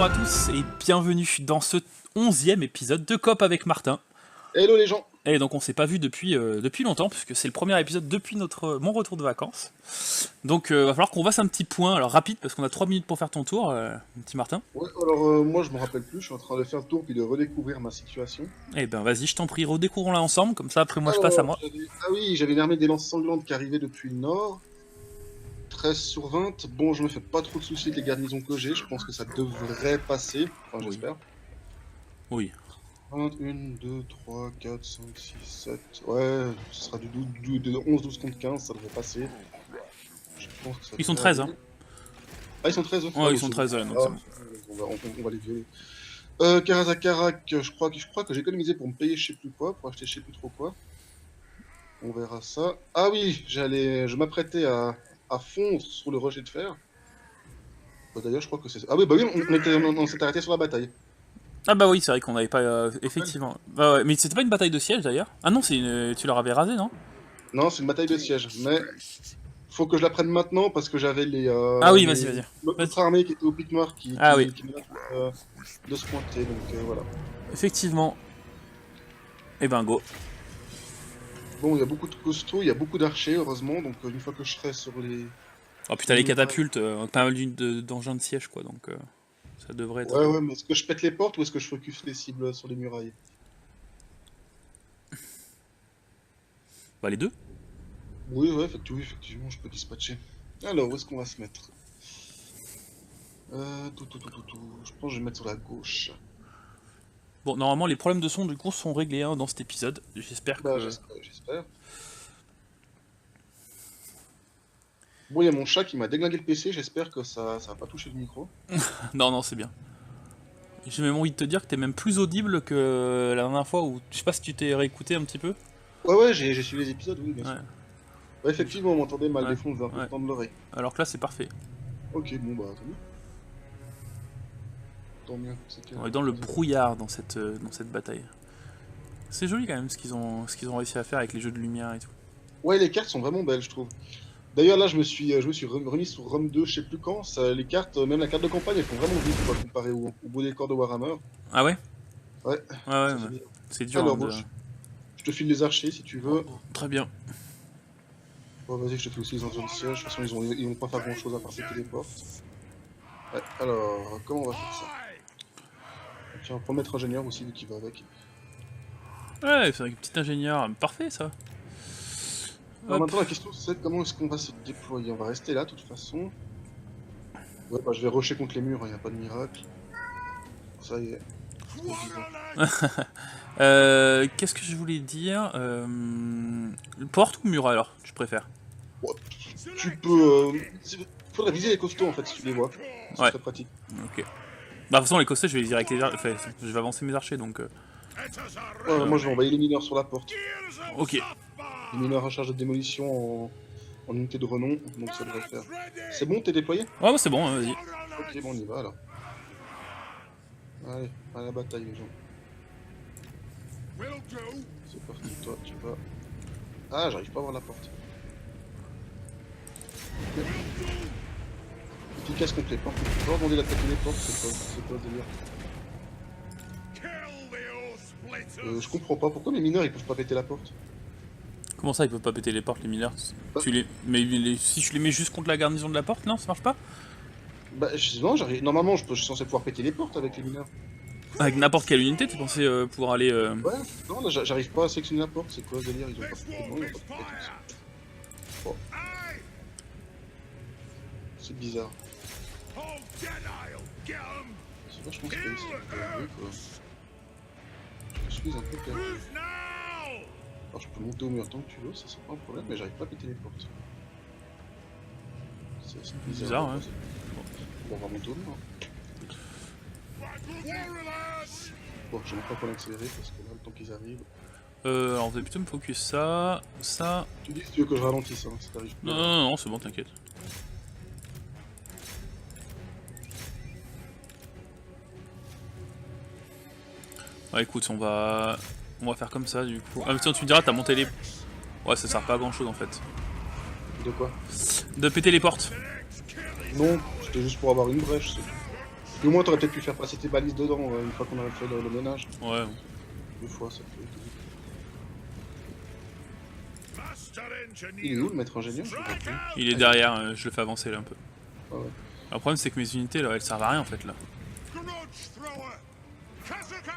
Bonjour à tous et bienvenue dans ce 11e épisode de Coop avec Martin. Hello les gens. Et donc on s'est pas vu depuis longtemps puisque c'est le premier épisode depuis mon retour de vacances. Donc va falloir qu'on fasse un petit point, alors rapide parce qu'on a 3 minutes pour faire ton tour, mon petit Martin. Ouais, alors moi je me rappelle plus, je suis en train de faire le tour puis de redécouvrir ma situation. Eh ben vas-y, je t'en prie, redécouvrons-la ensemble, comme ça après moi je passe à Alors, moi. Ah oui, j'avais une armée des lances sanglantes qui arrivait depuis le nord. 13 sur 20. Bon, je me fais pas trop de soucis avec les garnisons que j'ai, je pense que ça devrait passer. Enfin, Oui. j'espère. Oui. 1, 2, 3, 4, 5, 6, 7. Ouais, ce sera de 11, 12 contre 15, ça devrait passer. Je pense que ça Ils sont devrait 13 hein. aller. Ah, ils sont 13 Ouais, ah, ils sont 13 donc c'est bon. on va les violer. Karazakarak, je crois que j'ai économisé pour me payer je sais plus quoi, pour acheter je sais plus trop quoi. On verra ça. Ah oui, je m'apprêtais à fondre sur le rocher de fer. Bah, d'ailleurs, je crois que c'est... Ah oui, bah oui, on s'est arrêté sur la bataille. Ah bah oui, c'est vrai qu'on n'avait pas... effectivement. Bah ouais, mais c'était pas une bataille de siège d'ailleurs. Ah non, tu leur avais rasé, non? Non, c'est une bataille de siège, mais faut que je la prenne maintenant parce que j'avais Ah oui, vas-y. l'autre armée qui était au pic noir qui Oui. menacent de se pointer, donc voilà. Effectivement. Et ben go. Bon, il y a beaucoup de costauds, il y a beaucoup d'archers, heureusement, donc une fois que je serai sur les... Oh putain, les catapultes, pas mal d'engins de siège quoi, donc ça devrait être... Ouais, mais est-ce que je pète les portes ou est-ce que je focus les cibles sur les murailles? Bah les deux. Oui, effectivement, je peux dispatcher. Alors, où est-ce qu'on va se mettre? Je pense que je vais mettre sur la gauche. Bon, normalement les problèmes de son du coup sont réglés hein, dans cet épisode, j'espère Bah, que... j'espère. Bon, il y a mon chat qui m'a déglingué le PC, j'espère que ça va pas toucher le micro. Non, c'est bien. J'ai même envie de te dire que t'es même plus audible que la dernière fois où... Je sais pas si tu t'es réécouté un petit peu. Ouais, j'ai suivi les épisodes, oui, bien sûr. Ouais. Ouais, effectivement, on m'entendait mal Ouais, des fois, on devait un peu ouais. tendre l'oreille. Alors que là c'est parfait. Ok, bon, bah, tant mieux. Tant mieux. On est dans le brouillard dans cette bataille. C'est joli quand même ce qu'ils ont réussi à faire avec les jeux de lumière et tout. Ouais, les cartes sont vraiment belles, je trouve. D'ailleurs, là, je me suis remis sur Rome 2, je sais plus quand. Les cartes, même la carte de campagne, elles font vraiment vite, quoi, comparé au beau décor de Warhammer. Ah ouais? Ouais. Ouais, c'est dur. Alors, hein, bon, je te file les archers si tu veux. Très bien. Bon, vas-y, je te fais aussi les engins de siège. De toute façon, ils vont pas faire grand chose à part péter les portes. Ouais, alors, comment on va faire ça? Tiens, on prend le maître ingénieur aussi, vu qu'il va avec. Ouais, c'est un petit ingénieur. Parfait ça. Alors maintenant, la question c'est comment est-ce qu'on va se déployer? On va rester là, de toute façon. Ouais, bah je vais rusher contre les murs, y a pas de miracle. Ça y est. Qu'est-ce que je voulais dire Porte ou mur alors, tu préfères? Ouais, tu peux... Faudrait viser les costauds en fait, si tu les vois. C'est Ouais. très pratique. Ok. Bah, de toute façon, les costés, je vais les avec les archers. Enfin, je vais avancer mes archers donc. Ouais, moi je vais envoyer les mineurs sur la porte. Ok. Les mineurs à charge de démolition en unité de renom, donc ça devrait faire. C'est bon, t'es déployé? Ouais, bah, c'est bon, vas-y. Ok, bon, on y va alors. Allez, à la bataille les gens. C'est parti, toi, tu vas... Ah, j'arrive pas à voir la porte. Okay. Efficace contre les portes. Tu peux demander d'attaquer les portes, c'est quoi le délire? Je comprends pas, pourquoi mes mineurs ils peuvent pas péter la porte? Comment ça, ils peuvent pas péter les portes, les mineurs? Bah. Mais si je les mets juste contre la garnison de la porte, non, ça marche pas? Bah, non, normalement je suis censé pouvoir péter les portes avec les mineurs. Avec n'importe quelle unité, t'es censé pouvoir aller... Ouais, non, là j'arrive pas à sectionner la porte, c'est quoi le délire? Ils ont pas pété, non, ils ont pas pété. Bon. C'est bizarre. C'est vachement space, quoi. Je suis un peu perdu. Alors je peux monter au mur tant que tu veux, ça c'est pas un problème, mais j'arrive pas à péter les portes. C'est bizarre, hein. Bon, on va monter au mur. Bon, je n'ai pas pour l'accélérer parce que là, le temps qu'ils arrivent. Alors on va plutôt me focus ça, ça... Tu dis si tu veux que je ralentisse, hein, si t'arrives pas. Non, c'est bon, t'inquiète. Ouais, écoute, on va faire comme ça du coup. Ah, mais tiens, tu me diras, t'as monté les... Ouais, ça sert pas à grand chose en fait. De quoi? De péter les portes. Non, c'était juste pour avoir une brèche, c'est tout. Et au moins, t'aurais peut-être pu faire passer tes balises dedans une fois qu'on aurait fait le ménage. Ouais. 2 fois, ça fait. Il est où le maître ingénieur? Je le vois plus. Il est derrière, je le fais avancer là un peu. Ah ouais. Alors, le problème c'est que mes unités là, elles servent à rien en fait là.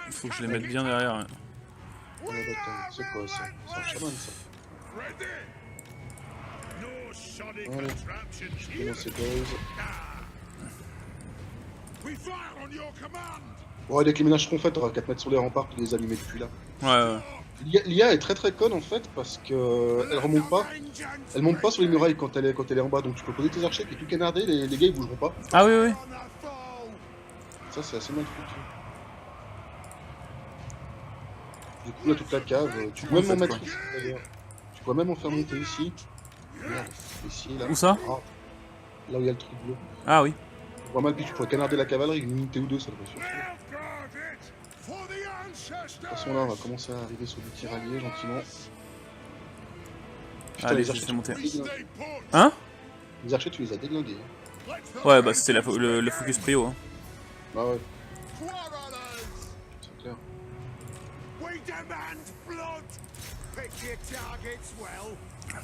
Il faut que je les mette bien derrière. Ouais. Ah ouais, attends, c'est quoi ça? C'est un chaman ça. Allez, je commence ces boys. Bon, avec les ménages qu'on fait, t'auras qu'à te mettre sur les remparts et les allumer depuis là. Ouais. L'IA est très très conne en fait parce que elle remonte pas. Elle monte pas sur les murailles quand elle est en bas, donc tu peux poser tes archers et tout canarder, les gars ils bougeront pas. Ah oui. Ça c'est assez mal foutu. Du coup là toute la cave, tu peux même en mettre ici d'ailleurs. Tu peux même en faire monter ici. Merde, ici là. Où ça? Ah, là où il y a le truc bleu. Ah oui. Je vois mal, puis tu pourrais canarder la cavalerie, une unité ou deux ça devrait suffire. De toute façon là on va commencer à arriver sur du tiraillé gentiment. Putain, Allez, les je archers, vais monter. tu Hein? les archers tu les as déglingués. Ouais, bah c'était le focus prio. Hein. Bah ouais. C'est clair.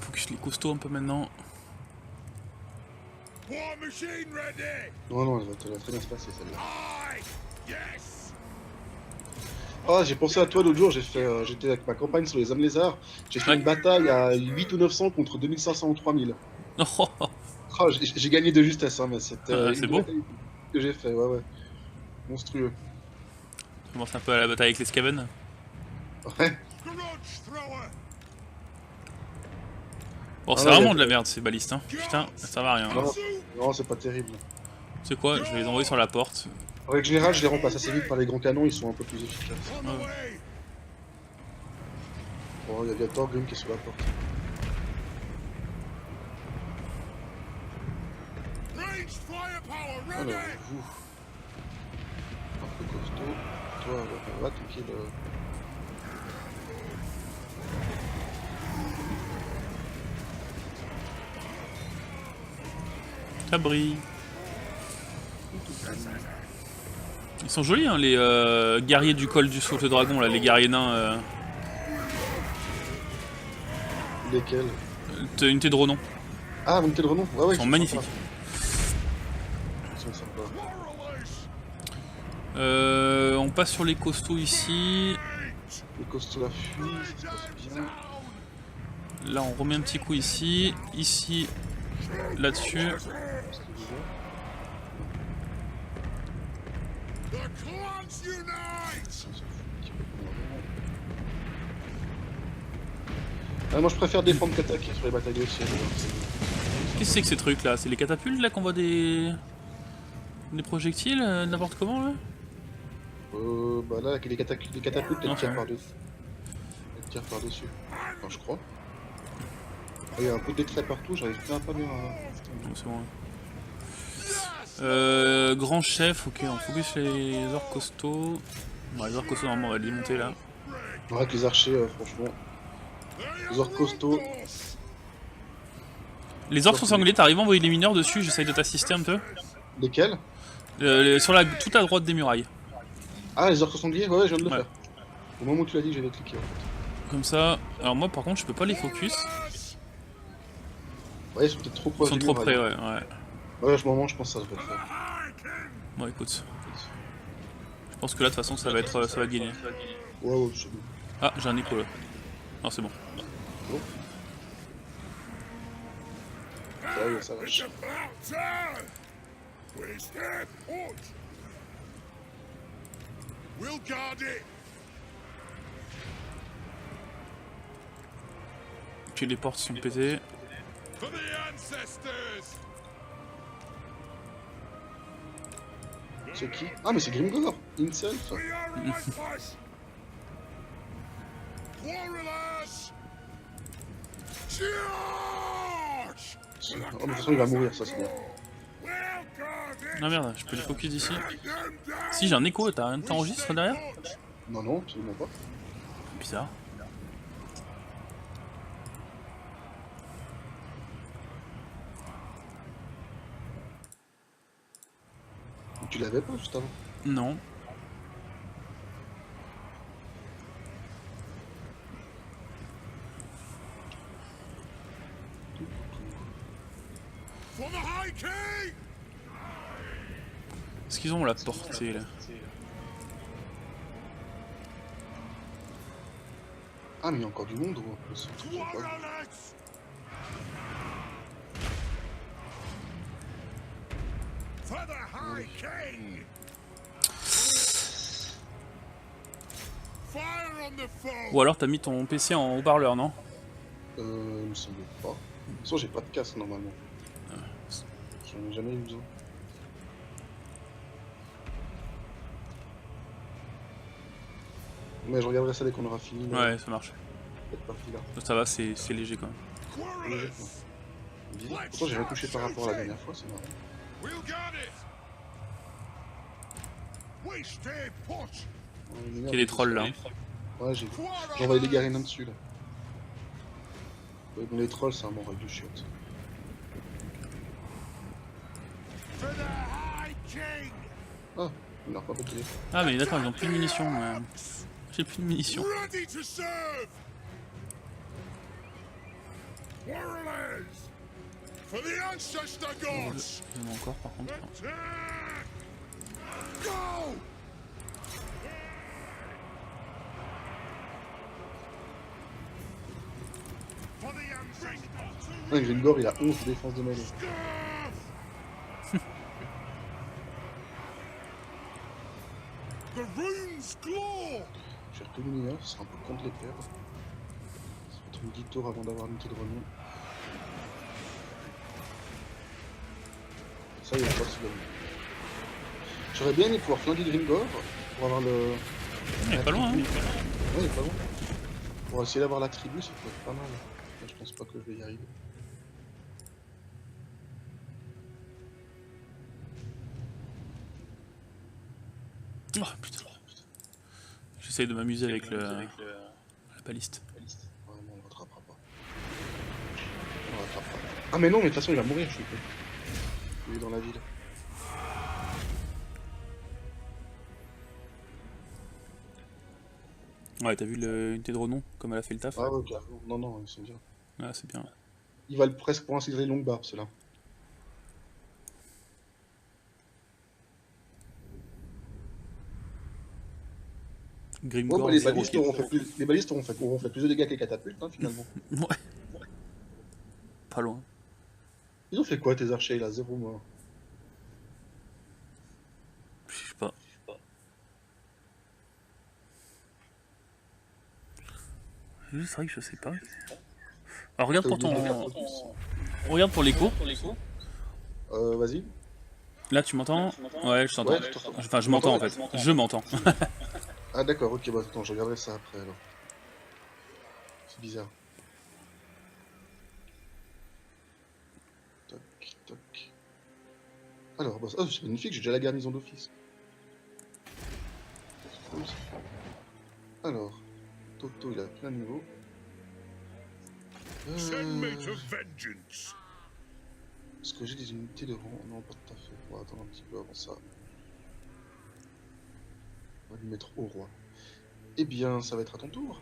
Focus les costauds un peu maintenant. Non, elle va très bien se passer celle-là. Ah, j'ai pensé à toi l'autre jour, j'étais avec ma campagne sur les hommes lézards. J'ai fait une bataille à 8 ou 900 contre 2500 ou 3000. Ah, j'ai gagné de justesse, hein, mais c'était C'est une beau. bataille que j'ai fait, ouais. Monstrueux. Je commence un peu à la bataille avec les Skaven. Ouais. Bon, c'est Ah, vraiment de la merde ces balistes. Hein. Putain, ça sert à rien. Non, c'est pas terrible. C'est quoi? Je vais les envoyer sur la porte. En règle générale, je les remplace assez vite par les grands canons, ils sont un peu plus efficaces. Bon, il y a Thorgrim qui est sur la porte. Alors, vous. Un peu costaud. Toi, va tranquille. Ça brille. Ils sont jolis, hein, les guerriers du col du saute dragon, là, les guerriers nains. Lesquels? Unité de renom. Ah, unité de renom? Ouais, Ils sont magnifiques. Ils sont sympas. On passe sur les costauds ici. Les costauds la fuient, ça se passe bien. Là, on remet un petit coup ici. Ici, là-dessus. Ah, moi je préfère défendre qu'attaquer sur les batailles aussi. Qu'est-ce que c'est que ces trucs là? C'est les catapultes là qu'on voit des projectiles n'importe comment là? Bah là, avec les catapultes, elles tirent par-dessus. Elles tirent par-dessus. Enfin, je crois. Ah, il y a un peu de traits partout, j'arrive pas bien à... C'est bon. Grand chef, ok, on focus les orques costauds. Bon, les orques costauds, normalement, on va les démonter là. Ouais, avec les archers, franchement. Les orques costauds. Les orques sont sangliers, t'arrives à envoyer des mineurs dessus, j'essaye de t'assister un peu. Lesquels? Sur toute à droite des murailles. Ah, les orques sangliers? Ouais, je viens de le faire. Au moment où tu l'as dit, j'avais cliqué en fait. Comme ça. Alors, moi par contre, je peux pas les focus. Ouais, ils sont peut-être trop proches. Ils sont trop près, ouais. Ouais, je pense que ça devrait le faire. Bon, écoute. Je pense que là, de toute façon, ça va être gagné. Ouais, c'est bon. Ah, j'ai un écho là. Non, c'est bon. Bon. Ça vache. Ok, les portes sont pétées. C'est qui? Ah, mais c'est Grimgor! Himself! Oh, mais de toute façon, il va mourir, ça c'est bien. Ah merde, je peux les focus d'ici. Si, j'ai un écho, t'enregistres derrière? Non, absolument pas. Bizarre. Tu l'avais pas juste avant. Non. Est-ce qu'ils ont la portée là? Ah, mais il y a encore du monde, gros. Ce truc, il y a pas. Ou alors t'as mis ton PC en haut-parleur, non? Il me semble pas. De toute façon, j'ai pas de casque normalement. J'en ai jamais eu besoin. Mais je regarderai ça dès qu'on aura fini. Ouais, ça marche. Cette partie-là. Ça va, c'est léger quand même. Léger, quoi. Pourtant, j'ai rien touché par rapport à la dernière fois, c'est marrant. Il y a des trolls là. Ouais, j'ai vu. J'ai envoyé des Garines dessus là. Ouais, bon, les trolls, c'est un bon rôle de chiotte. Ah, il n'a pas pété. Ah, mais d'accord, ils ont plus de munitions. J'ai plus de munitions. For the ancestor gods! Il y en a encore par contre. Go! For the ancestor Ouais, Grimgor, il a 11 de défense de mêlée. The runes glow! J'ai retenu mineur, ce sera un peu contre les perdre. Ça va être une 10 tours avant d'avoir unité de renom. Ça, il n'y a pas de souci. J'aurais bien aimé pouvoir flinguer Grimgor pour avoir le. Il est pas loin, hein. Ouais, il est pas loin. Pour essayer d'avoir la tribu, ça peut être pas mal. Là, je pense pas que je vais y arriver. Oh putain. J'essaye de m'amuser avec la baliste. Ouais, non, on le rattrapera pas. On le rattrapera pas. Ah, mais non, mais de toute façon, il va mourir, je suis peu. Il est dans la ville. Ouais, t'as vu l'unité de renom, comme elle a fait le taf? Ah, ouais, carrément. Non, non, ils sont bien. Ouais, c'est bien. Ils valent presque pour ainsi dire les longues barbes, ceux-là. Grimgor, Ouais, bah, les zéro balistes kill. auront fait plus de dégâts que les catapultes, hein, finalement. Ouais. Pas loin. Ils ont fait quoi, tes archers, là? 0 mort. Je sais pas. C'est vrai que je sais pas. Alors regarde pour ton. Regarde pour l'écho. Vas-y. Là tu m'entends? Ouais, je t'entends. Ouais, je t'entends. Enfin, je m'entends en fait. Je m'entends. Ah, d'accord, ok, bah attends, je regarderai ça après, alors. C'est bizarre. Toc, toc. Alors, bah, oh, c'est magnifique, j'ai déjà la garnison d'office. C'est cool, ça. Alors, Toto, il a plein de niveaux. send me to vengeance! Est-ce que j'ai des unités de rang? Non, pas tout à fait. On va attendre un petit peu avant ça. On va lui mettre au roi. Eh bien, ça va être à ton tour.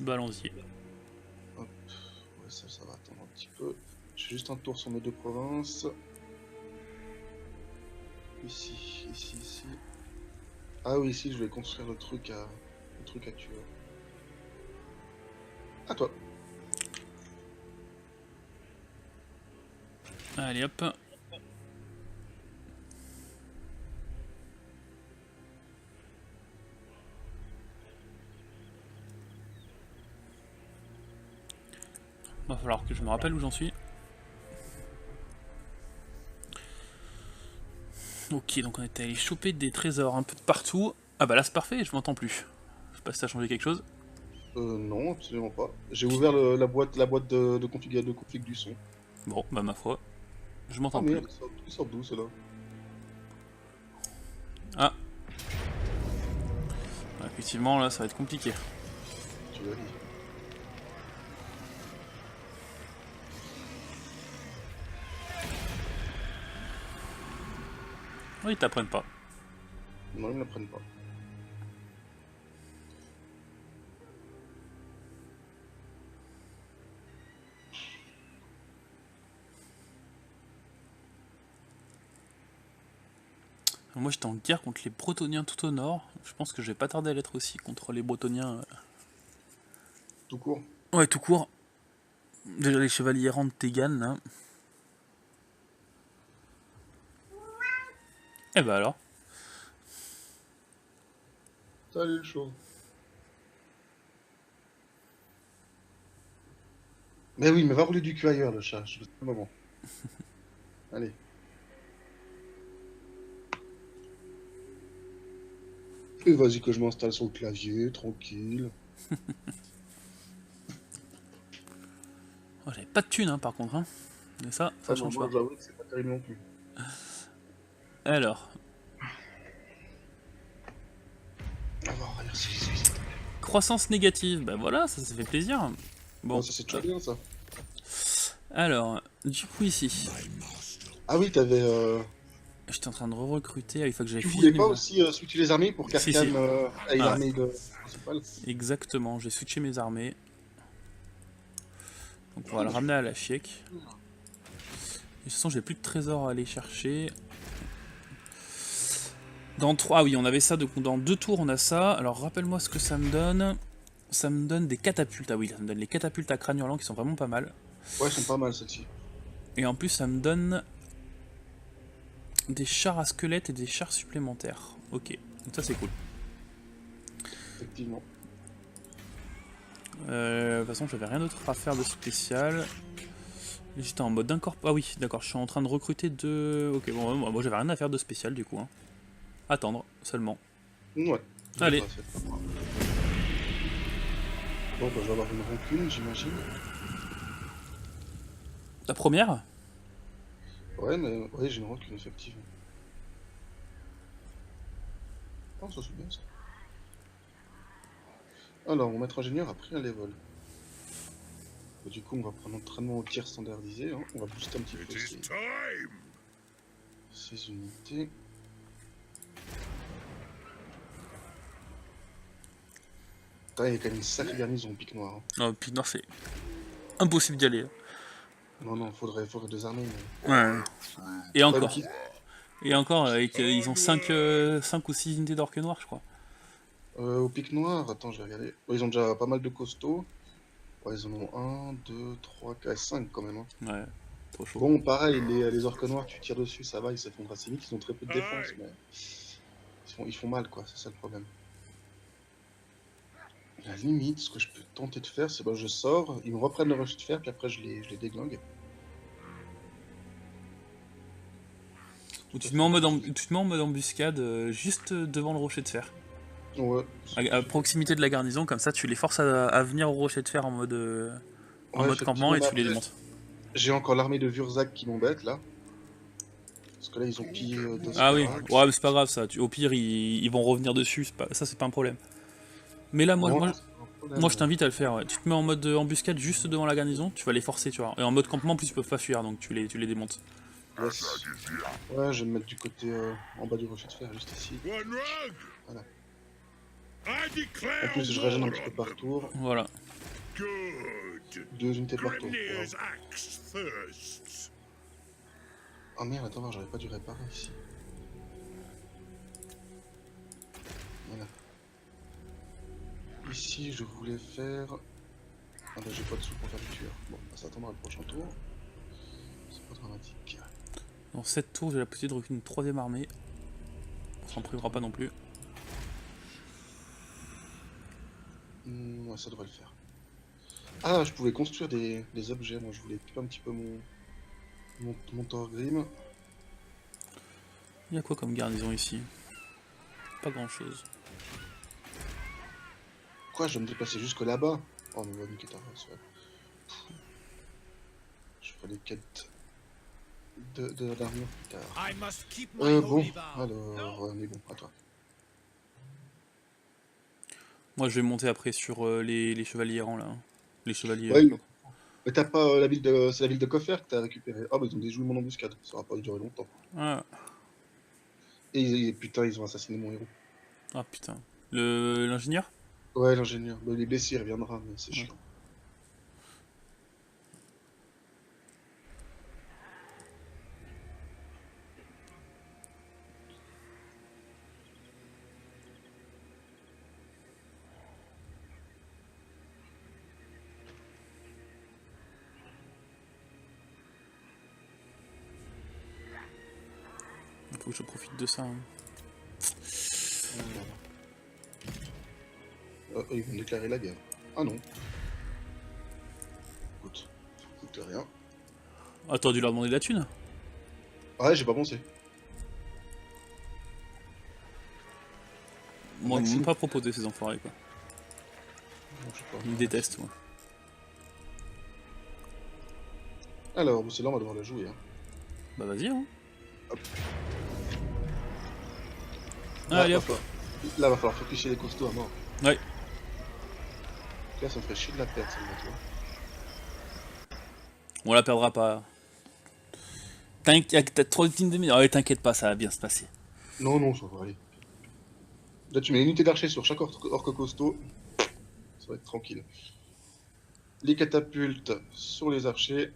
Bah allons-y. Hop. Ouais, ça va attendre un petit peu. Je fais juste un tour sur mes deux provinces. Ici, ici, ici. Ah oui, ici, je vais construire le truc à tuer. À toi. Allez hop. Va falloir que je me rappelle où j'en suis. Ok, donc on était allé choper des trésors un peu de partout. Ah bah là c'est parfait, je m'entends plus. Je sais pas si ça a changé quelque chose. Non, absolument pas. J'ai ouvert la boîte de config du son. Bon, bah ma foi, je Ah m'entends plus. merde, ils sortent d'où ceux-là? Ah. Ouais, effectivement là ça va être compliqué. Tu vas dire. Oui, ils t'apprennent pas. Non, ils me l'apprennent pas. Moi j'étais en guerre contre les Bretoniens tout au nord. Je pense que je vais pas tarder à l'être aussi contre les Bretoniens. Tout court. Ouais, tout court. Déjà les chevaliers errants de Tegan là. Eh bah alors. Salut le show. Mais oui, mais va rouler du cul ailleurs, le chat. Je le sais un moment. Allez. Et vas-y que je m'installe sur le clavier, tranquille. Oh, j'avais pas de thunes hein, par contre. Hein. Mais ça Ah non, change moi pas. j'avoue que c'est pas terrible non plus. Alors, Ah bon, regarde, croissance négative. Bah voilà, ça fait plaisir. Bon, oh, ça c'est déjà bien ça. alors, du coup ici, Ah oui, t'avais. j'étais en train de re-recruter. Ah, il faut que j'aille Tu voulais fusionner. pas aussi switcher les armées pour Si, qu'Arkane si. ait Ah, l'armée principale? exactement, j'ai switché mes armées. Donc on va le ramener à la FIEC. De toute façon, j'ai plus de trésors à aller chercher. Dans 3, ah oui, on avait ça, dans 2 tours on a ça. Alors rappelle-moi ce que ça me donne. Ça me donne des catapultes. Ah oui, ça me donne les catapultes à crâne hurlant qui sont vraiment pas mal. Ouais, elles sont pas mal celles-ci. Et en plus, ça me donne des chars à squelettes et des chars supplémentaires. Ok, donc ça c'est cool. Effectivement. De toute façon, j'avais rien d'autre à faire de spécial. J'étais en mode d'incorporation. Ah oui, d'accord, je suis en train de recruter deux. Ok, bon, moi j'avais rien à faire de spécial du coup. Hein. Attendre seulement. Ouais. Allez. Bon, bah, je vais avoir une rancune, j'imagine. La première? Ouais, mais ouais, j'ai une rancune, effectivement. Oh, ça c'est bien ça. Alors, mon maître ingénieur a pris un level. Du coup, on va prendre un entraînement au tir standardisé. Hein. On va booster un petit peu It is time. ces unités. Putain, il y a quand même une sacrée garnison au pic noir. Hein. Non, puis non, c'est impossible d'y aller. Non, non, faudrait deux armées. Mais... Ouais. Et Ouais, encore. Et encore, ils ont 5 ou 6 unités d'orques noirs, je crois. au pic noir, attends, je vais regarder. Ouais, ils ont déjà pas mal de costauds. Ouais, ils en ont 1, 2, 3, 4, 5 quand même. Hein. Ouais, trop chaud. Bon, pareil, les orques noirs, tu tires dessus, ça va, ils s'effondrent assez vite. Ils ont très peu de défense, mais ils font mal, quoi. C'est ça le problème. À la limite, ce que je peux tenter de faire, c'est que je sors, ils me reprennent le rush de fer, puis après je les déglingue. Ou tu te mets en mode embuscade juste devant le rocher de fer. Ouais. À proximité de la garnison, comme ça tu les forces à venir au rocher de fer en mode, campement et tu les démontes. J'ai encore l'armée de Vurzak qui m'embête là. Parce que là ils ont pillé Ah oui, ouais, mais c'est pas grave ça. Au pire, ils vont revenir dessus, ça c'est pas un problème. Mais là, moi je t'invite à le faire. Ouais. Tu te mets en mode embuscade juste devant la garnison, tu vas les forcer, tu vois. Et en mode campement, en plus ils peuvent pas fuir, donc tu les démontes. Yes. Ouais, je vais me mettre du côté en bas du rocher de fer, juste ici. One rug. Voilà. I declare En plus, je régène un petit peu par tour. Voilà. Good. 2 unités par tour. Grimnir's axe thirsts. Oh merde, attends, j'aurais pas dû réparer ici. Voilà. Ici, je voulais faire... Ah bah j'ai pas de sous pour faire le tueur. Bon, ça attendra le prochain tour. C'est pas dramatique. Dans cette tour, j'ai la possibilité de recruter une troisième armée. On s'en privera pas non plus. Ouais, ça devrait le faire. Ah, je pouvais construire des objets. Moi, je voulais équiper un petit peu mon Thorgrim. Il y a quoi comme garnison ici? Pas grand chose. Quoi, je vais me déplacer jusque là-bas? Oh, mais va niquer ta race, ouais. Je ferai les quêtes de l'armure plus tard. I must keep my Bon, holy vow. alors, on est bon, à toi. Moi je vais monter après sur les chevaliers errants là. Les chevaliers. Ouais, mais t'as pas la ville de... C'est la ville de Koffer que t'as récupéré. Ah, bah ils ont déjoué mon embuscade. Ça aura pas durer longtemps. Ah. Putain, ils ont assassiné mon héros. Ah putain. L'ingénieur? Ouais, l'ingénieur. Bah, il est blessé, il reviendra, mais c'est Ouais. chiant. Faut que je profite de ça. Hein. Ils vont déclarer la guerre. Ah non. Écoute, écoute rien. Ah, t'aurais dû leur demander de la thune. Ah ouais, j'ai pas pensé. Moi, ils m'ont Maxime. même pas proposé ces enfoirés quoi. Non, je sais pas. Ils me détestent moi. Alors, c'est là, on va devoir la jouer. Hein. Bah vas-y hein. Hop. Allez va hop. falloir... Là, va falloir focuser les costauds à mort. Ouais. Là, ça me ferait chier de la perdre, celle-là, tu vois. On la perdra pas. T'as trop de teams de mine. Ouais, t'inquiète pas, ça va bien se passer. Non, non, ça va aller. Là, tu mets une unité d'archer sur chaque orque costaud. Ça va être tranquille. Les catapultes sur les archers.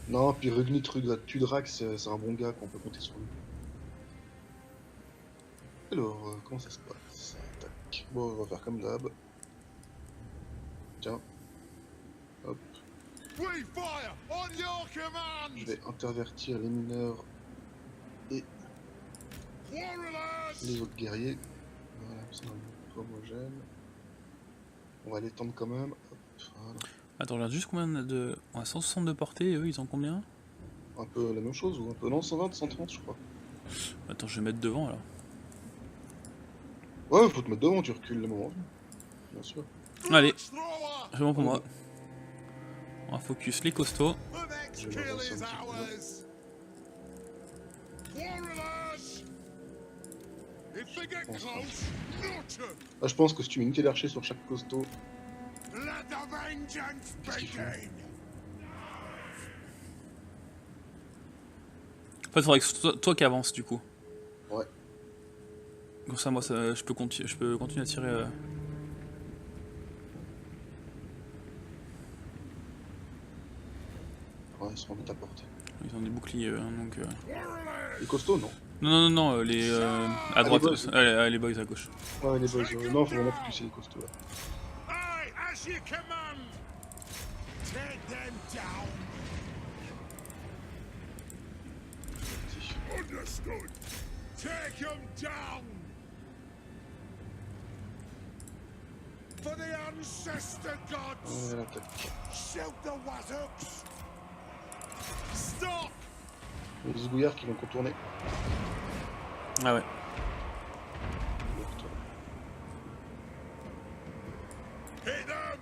Non, puis Rugnit Tudrax, c'est un bon gars qu'on peut compter sur lui. Alors, comment ça se passe? Tac. Bon, on va faire comme d'hab. Tiens. Hop. We fire on your Je command! vais intervertir les mineurs et Warriors! les autres guerriers. Voilà, c'est un peu homogène. On va les tendre quand même. Hop, voilà. Attends, regarde juste combien de. On a 160 de portée et eux ils ont combien? Un peu la même chose ou un peu. Non, 120, 130, je crois. Attends, je vais mettre devant alors. Ouais, faut te mettre devant, tu recules le moment. Bien sûr. Allez, Thrower! c'est bon pour moi. On va focus les costauds. The next Je vais kill lancer un is petit peu. ours! Warriors! If they get close, notch 'em! Là, je pense que si tu mets une unité d'archer sur chaque costaud, Let the vengeance Qu'est-ce qu'il begin! En fait, faudrait que ce soit toi qui avance du coup. ouais. Comme ça, moi, je peux continuer à tirer. Ouais, ils seront vite à portée. Ils ont des boucliers, donc. Les costauds, non. Non, non, non, non, les. À droite, les boys. les boys à gauche. Ouais, les boys. Non, faut vraiment focuser les costauds là. Aye, as you command! Take them down! Si. Understood! Take them down! For the ancestor gods! Ouais, l'attaque. Shoot the wazzocks! Stop! Les zigouillards qui vont contourner. Ah ouais. Hit them!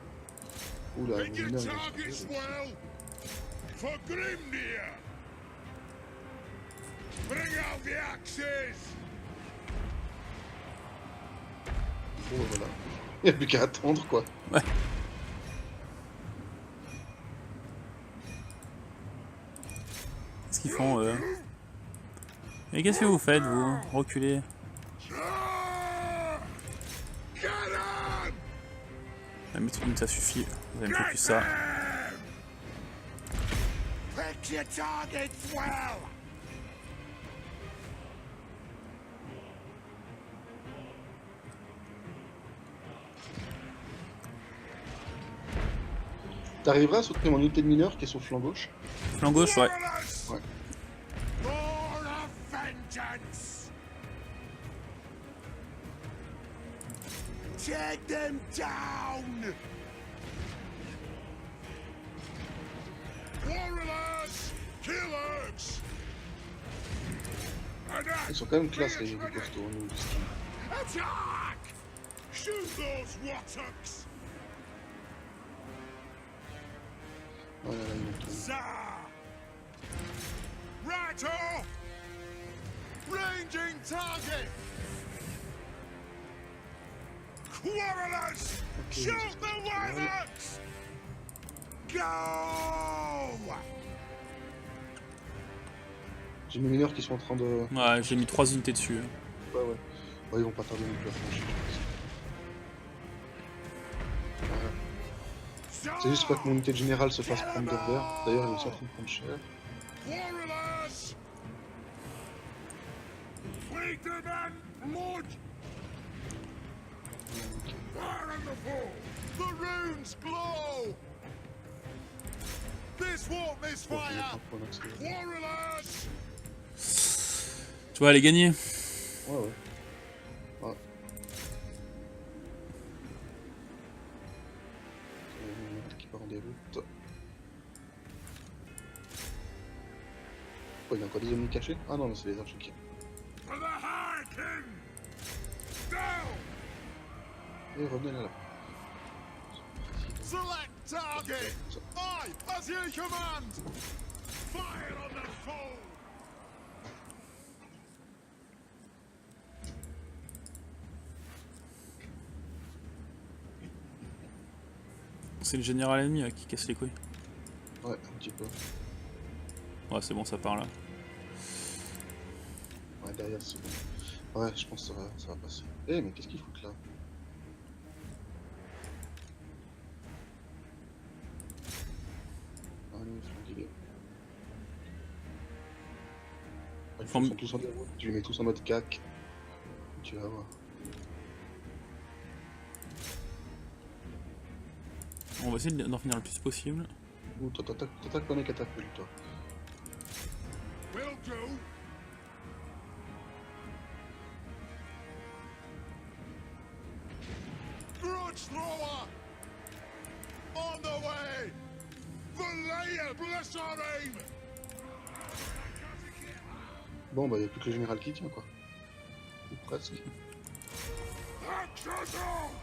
Oula, Pick mon your mineur, il va targets se well! For Grimnir! Bring out the axes! Bon, voilà. Il n'y a plus qu'à attendre, quoi. Ouais. Qu'est-ce qu'ils font, eux? Mais qu'est-ce que vous faites, vous? Reculez. Get 'em! La méthode, ça suffit. Vous allez me focus ça. Pick your targets well! T'arriveras à soutenir mon unité de mineur qui est sur le flanc gauche? Flanc gauche, ouais. Ouais. More of vengeance! Take them down! Warriors! Killers! Ils sont quand même classe les costauds, nous. Attack! Shoot those wattocks! Ouais, là, ils vont tourner. Zah! Righto! Ranging target! Quarrelers! Ok, Shoot c'est the pas mal. Wyverns! Go! J'ai mes mineurs qui sont en train de... Ouais, j'ai mis 3 unités dessus. Ouais, ouais. Ouais, ils vont pas tarder non plus à franchir. Voilà. C'est juste pas que mon unité de général se fasse prendre de revers. D'ailleurs, il est aussi en train de prendre cher. Quarrelers! Freedman! Lord! Fire on the foe! The runes glow! This won't miss Bon, je vais fire! prendre un accéléré. Quarrelers! Tu vois, elle est gagnée. Ouais, ouais. Ouais. Qui part en déroute. Oh, il y a encore des ennemis cachés? Ah non, mais c'est les archers qui... For the High King! Down! Et revenez là. Select target! Ça. Aye, as you command! Fire on the foe! C'est le général ennemi qui casse les couilles. Ouais, un petit peu. Ouais, c'est bon, ça part là. Ouais, derrière, c'est bon. Ouais, je pense que ça va passer. Eh, mais qu'est-ce qu'ils foutent là? Ah non, ils flingués. Ils sont tous en déroute. Tu les mets tous en mode cac. Tu vas voir. On va essayer d'en finir le plus possible. Ouh, toi, t'attaques dans les catapultes, toi. Will do! Grudge thrower! On the way! Valaya, bless our aim! Bon, bah, y'a plus que le général qui tient, quoi. Ou presque. Access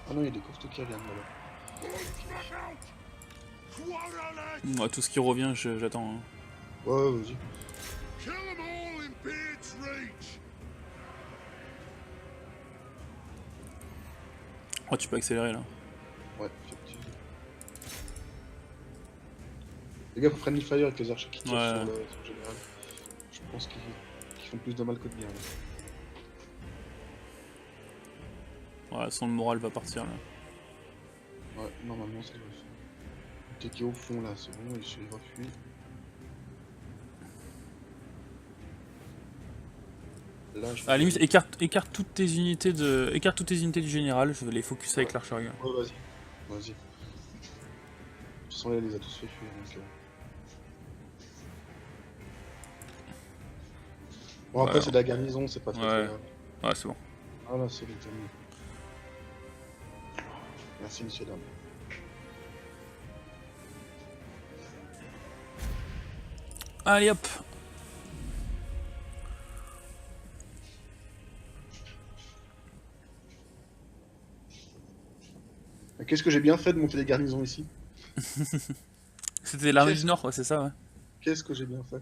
Ah non, y'a des courses qui reviennent là-bas. Quarrelers! Ouais, tout ce qui revient, j'attends. Hein. Ouais, vas-y. Kill them all in Beard's reach! Oh, tu peux accélérer là. Ouais, effectivement. Les gars, faut friendly fire avec les archers qui tirent Ouais. sur le général. Je pense qu'ils font plus de mal que de bien. Là. Ouais, son moral va partir là. Ouais, normalement ça doit le faire. T'es qui est au fond là, c'est bon, il refuit. Là, je À la limite, écarte toutes tes unités du général, je vais les focus avec l'archerie. Ouais, vas-y. Vas-y. De toute façon, là, il les a tous fait fuir. Donc, Bon, après, Ouais. c'est de la garnison, c'est pas très Ouais. grave. Ouais, c'est bon. Ah là, c'est les amis. Merci, monsieur, dames. Allez hop. Qu'est-ce que j'ai bien fait de monter les garnisons ici? C'était l'armée du Nord, ouais, c'est ça, ouais. Qu'est-ce que j'ai bien fait?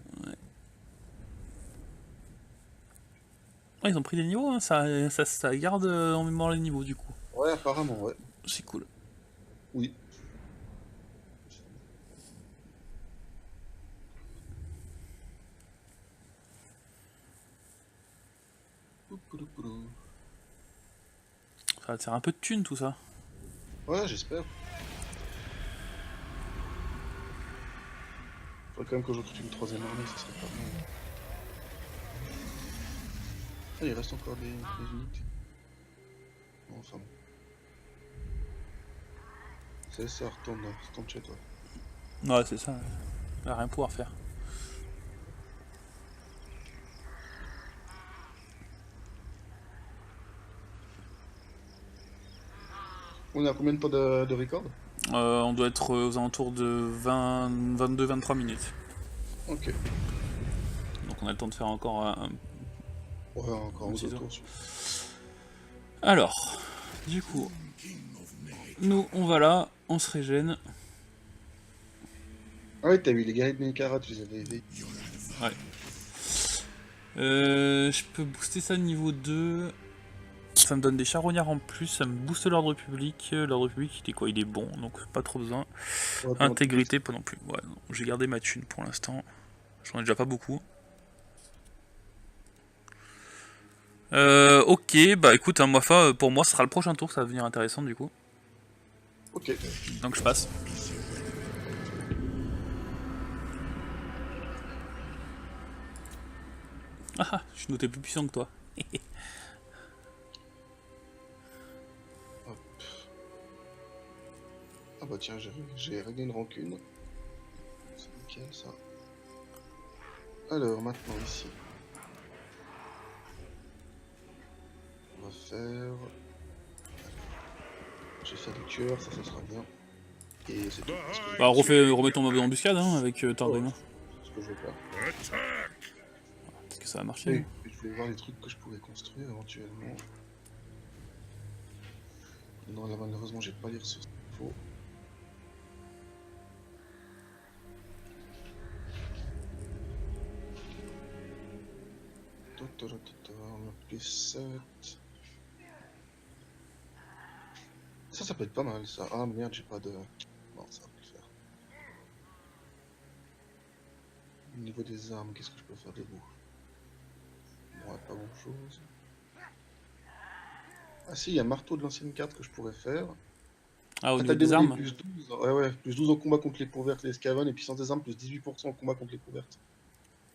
Ouais, ils ont pris des niveaux, hein, ça garde en mémoire les niveaux du coup. Ouais, apparemment, ouais. C'est cool. Oui. Ça va te faire un peu de thunes tout ça. Ouais, j'espère. Faudrait quand même que je recrute une troisième armée, ça serait pas mal. Ah, il reste encore des unités. Bon, enfin bon. C'est ça, retourne chez toi. Ouais, c'est ça. On va rien pouvoir faire. On est à combien de temps de record? On doit être aux alentours de 22-23 minutes. Ok. Donc on a le temps de faire encore un... Ouais, encore 11 petit tours. Alors, du coup, nous on va là, on se régène. Ah ouais, t'as vu les guerriers de Menkara, tu les avais aidés. Ouais. Je peux booster ça niveau 2. Ça me donne des charognards en plus, ça me booste l'ordre public. L'ordre public, il est quoi? Il est bon, donc pas trop besoin. Ouais, Intégrité, pas non plus. Ouais, non, j'ai gardé ma thune pour l'instant. J'en ai déjà pas beaucoup. Ok, bah écoute, hein, Moifa, pour moi, ce sera le prochain tour, ça va devenir intéressant du coup. ok. Donc je passe. Ah, je suis noté plus puissant que toi. Hop. Ah bah tiens, j'ai réglé une rancune. C'est nickel ça. Alors maintenant ici. On va faire... Je vais faire des tueurs, ça sera bien. Et c'est tout. Bah remets ton mob d'embuscade hein, avec Targayen. C'est ce que je vais faire. Parce que ça va marcher. Et Hein. je voulais voir les trucs que je pouvais construire éventuellement. Non, là malheureusement j'ai pas les ressources qu'il faut. Plus 7. Ça peut être pas mal ça. Ah merde, j'ai pas de... Non, ça va plus le faire. Au niveau des armes, qu'est-ce que je peux faire de beau? Bon, pas grand chose. Ah si, il y a un marteau de l'ancienne carte que je pourrais faire. Ah, au niveau Attaque des dévolue, armes. plus 12. Ouais, ouais, plus 12 au combat contre les peaux vertes et les scaven, et puissance des armes, plus 18% au combat contre les peaux vertes.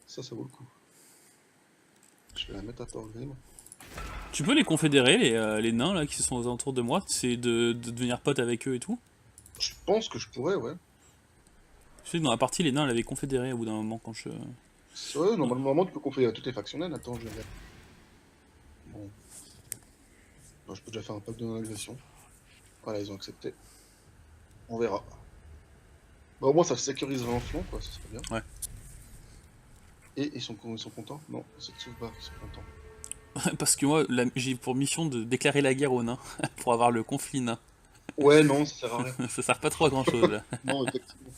Ça vaut le coup. Je vais la mettre à Thorgrim. Tu peux les confédérer, les nains là qui sont aux alentours de moi, c'est de devenir pote avec eux et tout. Je pense que je pourrais, ouais. Je sais que dans la partie, les nains l'avaient confédéré au bout d'un moment quand je. Ouais, normalement, tu peux confédérer toutes les factionnels. Attends, je vais... Bon. Bon, je peux déjà faire un pacte de non-agression. Voilà, ils ont accepté. On verra. Bah, au moins, ça sécurisera en flanc, quoi, ça serait bien. Ouais. Et ils sont contents? Non, c'est de sauvegarde qu'ils sont contents. Parce que moi, j'ai pour mission de déclarer la guerre aux nains, pour avoir le conflit nain. Ouais, non, ça sert à rien. Ça sert pas trop à grand chose là. Non, effectivement.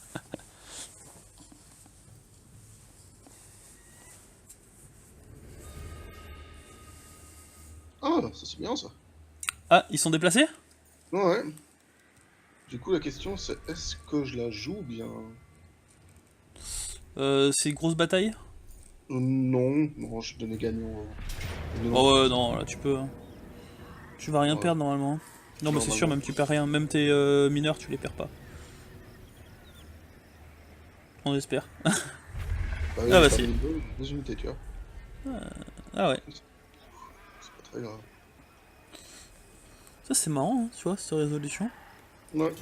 Ah, ça c'est bien ça. Ah, ils sont déplacés? Ouais. Du coup, la question c'est est-ce que je la joue bien? C'est une grosse bataille? Non, non, je donnais gagnant. Oh ouais, non, là tu peux. Hein. Tu vas rien Ouais. perdre normalement. Non, mais c'est sûr, même tu perds rien. Même tes mineurs, tu les perds pas. On espère. Bah, oui, Ah bah j'ai si. perdu deux unités, tu vois. Ah ouais. C'est pas très grave. Ça c'est marrant, hein, tu vois, cette résolution. Ouais.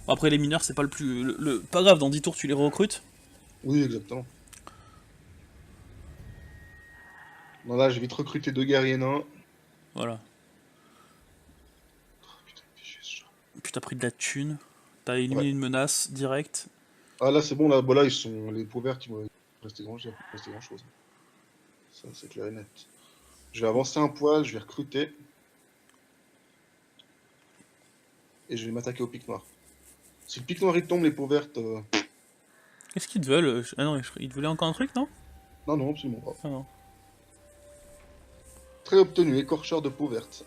Bon, après les mineurs, c'est pas le plus... Pas grave, dans 10 tours tu les recrutes. Oui, exactement. Non, là, j'ai vite recruté 2 guerriers nains. Voilà. Oh, putain, fais chier, ce chat. Puis t'as pris de la thune. T'as éliminé Ouais. une menace directe. Ah, là, c'est bon, là, bah, là, ils sont... Les peaux vertes, ils vont rester grand chose. Ça, c'est clair et net. Je vais avancer un poil, je vais recruter. Et je vais m'attaquer au pic noir. Si le pic noir il tombe, les peaux vertes... Qu'est-ce qu'ils te veulent? Ah non, ils te voulaient encore un truc, non? Non, non, absolument pas. Ah non. Très obtenu, écorcheur de peau verte.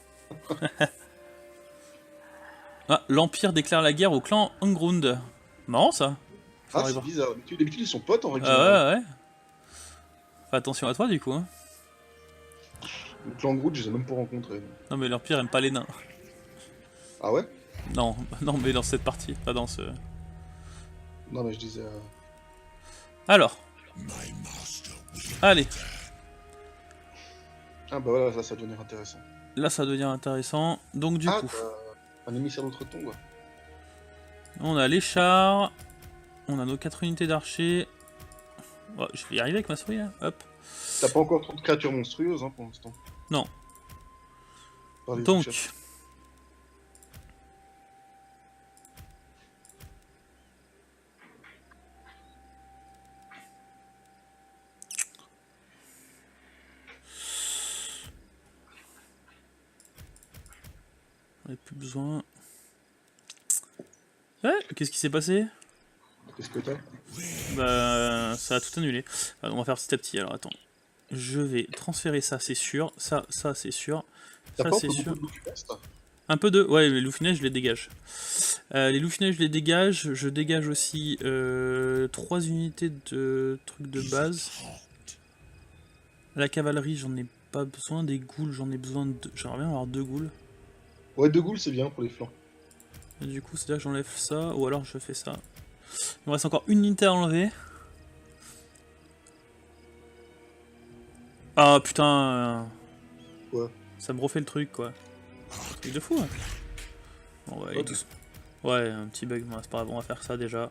Ah, l'Empire déclare la guerre au clan Angrund. Marrant ça. Ah, Faudrait c'est voir. bizarre. D'habitude, ils sont potes en règle générale. Ah ouais, ouais. Fais attention à toi du coup. Hein. Le clan Groot, je les ai même pas rencontrés. Non mais l'Empire aime pas les nains. Ah ouais? Non, non mais dans cette partie, pas dans ce... Non, mais je disais... Alors. Allez. Ah bah voilà, ça va devenir intéressant. Là ça devient intéressant. Donc du coup, Un émissaire d'outre-tombe, ouais. on a les chars. On a nos 4 unités d'archers. Ouais, je vais y arriver avec ma souris là. Hop. T'as pas encore trop de créatures monstrueuses hein, pour l'instant. Non. Par les Donc. t-shirts. On n'a plus besoin. Ouais, qu'est-ce qui s'est passé? Qu'est-ce que t'as? Bah, ça a tout annulé. On va faire petit à petit, alors attends. je vais transférer ça, c'est sûr. Ça c'est sûr. T'as Ça pas c'est beaucoup sûr. de loups funestes? Un peu de... Ouais, les loups funèbres, je les dégage. Les loups funèbres, je les dégage. Je dégage aussi 3 unités de trucs de base. La cavalerie, j'en ai pas besoin. Des ghouls, j'en ai besoin de... J'aimerais bien avoir 2 ghouls. Ouais, 2 ghouls, c'est bien pour les flancs. Et du coup, c'est là que j'enlève ça. Ou alors je fais ça. Il me reste encore une unité à enlever. Ah putain. Quoi? Ça me refait le truc, quoi. Truc de fou, hein. Bon, ouais, Ok. douce. Ouais, un petit bug, c'est pas grave, on va faire ça déjà.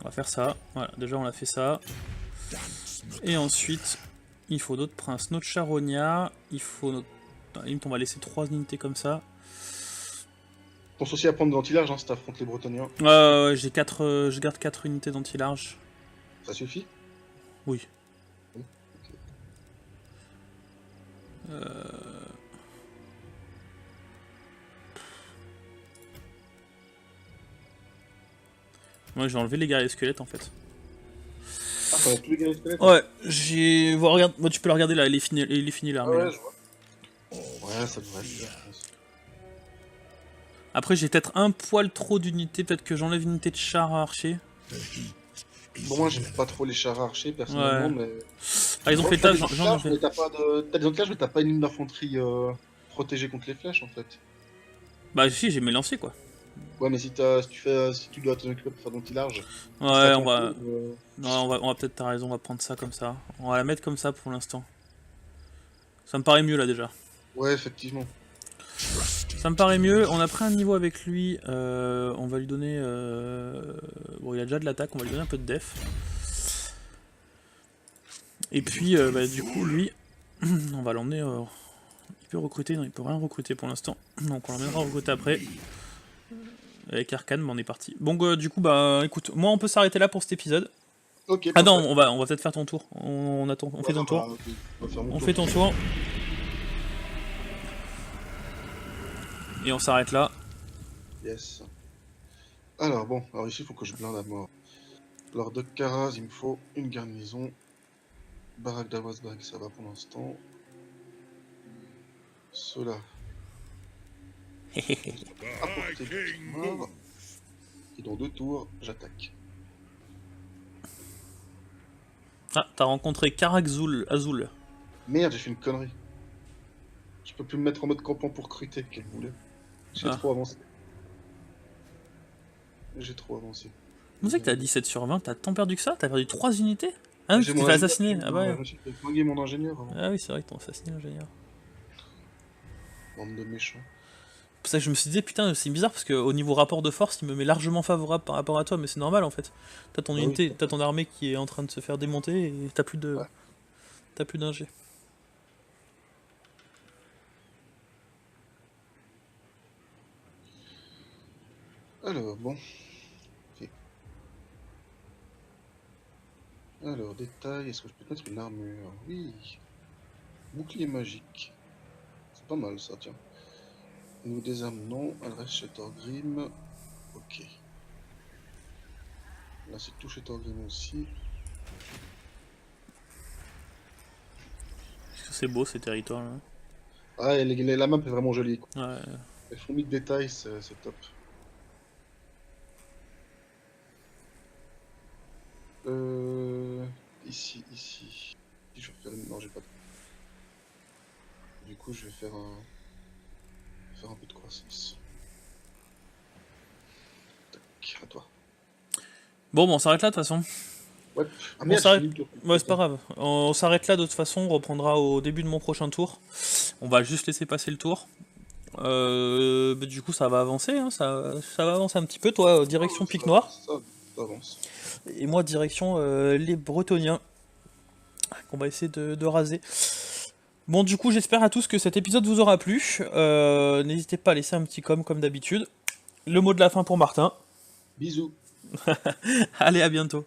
On va faire ça, voilà, déjà on a fait ça. Et ensuite, il faut d'autres princes. Notre charognat, il faut notre... À la limite, on va laisser 3 unités comme ça. Pense aussi à prendre de l'anti-large hein, si t'affrontes les Bretoniens. Ouais, j'ai 4, je garde 4 unités d'anti-large. Ça suffit? Oui. Ok. Moi, j'ai enlevé les guerriers squelettes en fait. Ah, t'as tous les guerriers squelettes? Ouais, j'ai... Regarde, moi, tu peux le regarder là, il est fini Ah l'armée. ouais, Là. je vois. Ouais, ça devrait être bien, je pense. Après, j'ai peut-être un poil trop d'unités, peut-être que j'enlève une unité de char à archer. Bon, moi, j'aime pas trop les chars archers, personnellement, Ouais. mais... Ah, ils ont Ouais, fait t'as tâche, des j'en ai anti-larges, fait. mais t'as pas de... T'as des anti-larges, mais t'as pas une ligne d'infanterie protégée contre les flèches, en fait. Bah si, j'ai mes lanciers quoi. Ouais, mais si tu dois t'en occuper pour faire d'anti-large... Ouais, on va... Non, on va peut-être, t'as raison, on va prendre ça comme ça. On va la mettre comme ça pour l'instant. Ça me paraît mieux là déjà. Ouais, effectivement. Ça me paraît mieux, on a pris un niveau avec lui, on va lui donner... Bon, il a déjà de l'attaque, on va lui donner un peu de def. Et puis, bah, du coup, lui, on va l'emmener... Il peut recruter, non, il peut rien recruter pour l'instant. Donc on l'emmènera recruter après. Avec Arcane, mais on est parti. Bon, du coup, bah, écoute, moi on peut s'arrêter là pour cet épisode. Ok, Ah non, parfait. on va peut-être faire ton tour. On attend, on fait ton tour. Ok, on va faire mon On tour. fait ton tour. Et on s'arrête là. Yes. Alors, bon, alors ici, il faut que je blinde à mort. Alors, de Karaz, il me faut une garnison. Barak d'Awazbag, ça va pour l'instant. Cela. Apporter du mort. Et dans 2 tours, j'attaque. Ah, t'as rencontré Karakzul Azul. Merde, j'ai fait une connerie. Je peux plus me mettre en mode campement pour cruter, quel boulet. J'ai Ah. trop avancé. J'ai trop avancé. Vous savez que t'as 17 sur 20, t'as tant perdu que ça? T'as perdu 3 unités? Ah oui, tu t'es fait assassiner. Ah bah ouais. J'ai fait flinguer mon ingénieur avant. Ah oui, c'est vrai que t'as assassiné l'ingénieur. Bande de méchants. C'est pour ça que je me suis dit, putain, c'est bizarre parce qu'au niveau rapport de force, il me met largement favorable par rapport à toi, mais c'est normal en fait. T'as ton Ah oui. unité, t'as ton armée qui est en train de se faire démonter et t'as plus de. Ouais. T'as plus d'ingé. Alors, bon. Ok. Alors, détail, est-ce que je peux mettre une armure? Oui. Bouclier magique. C'est pas mal ça, tiens. Nous des armes, non. Elle reste chez Thorgrim. Ok. Là, c'est tout chez Thorgrim aussi. Est-ce que c'est beau ces territoires là? Ah, et la map est vraiment jolie. Quoi. Ouais. Les fourmis de détail, c'est top. Ici. Si je vais faire une... Non, j'ai pas de... Du coup, je vais faire un peu de croissance. Tac, à toi. Bon, on s'arrête là de toute façon. Ouais. Ah, On merde, s'arrête. j'ai fini le tour. Ouais, c'est pas grave. On s'arrête là de toute façon, on reprendra au début de mon prochain tour. On va juste laisser passer le tour. Bah, du coup, ça va avancer, hein, ça va avancer un petit peu. Toi, direction Pic Noir. Ça avance. Et moi, direction les Bretoniens. Qu'on va essayer de raser. Bon, du coup, j'espère à tous que cet épisode vous aura plu. N'hésitez pas à laisser un petit comme d'habitude. Le mot de la fin pour Martin. Bisous. Allez, à bientôt.